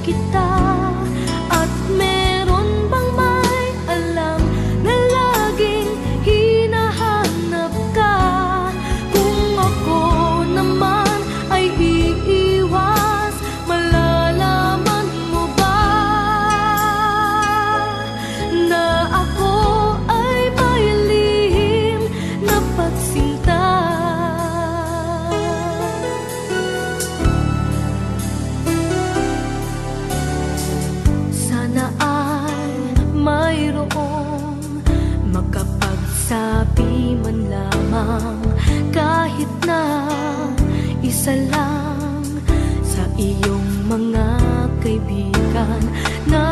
kita. At meron bang may alam na laging hinahanap ka? Kung ako naman ay iiwas, malalaman mo ba na ako ay may lihim na pagsinta? Sana ay mayroong makapagsabi man lamang, kahit na isa lang, sa iyong mga kaibigan na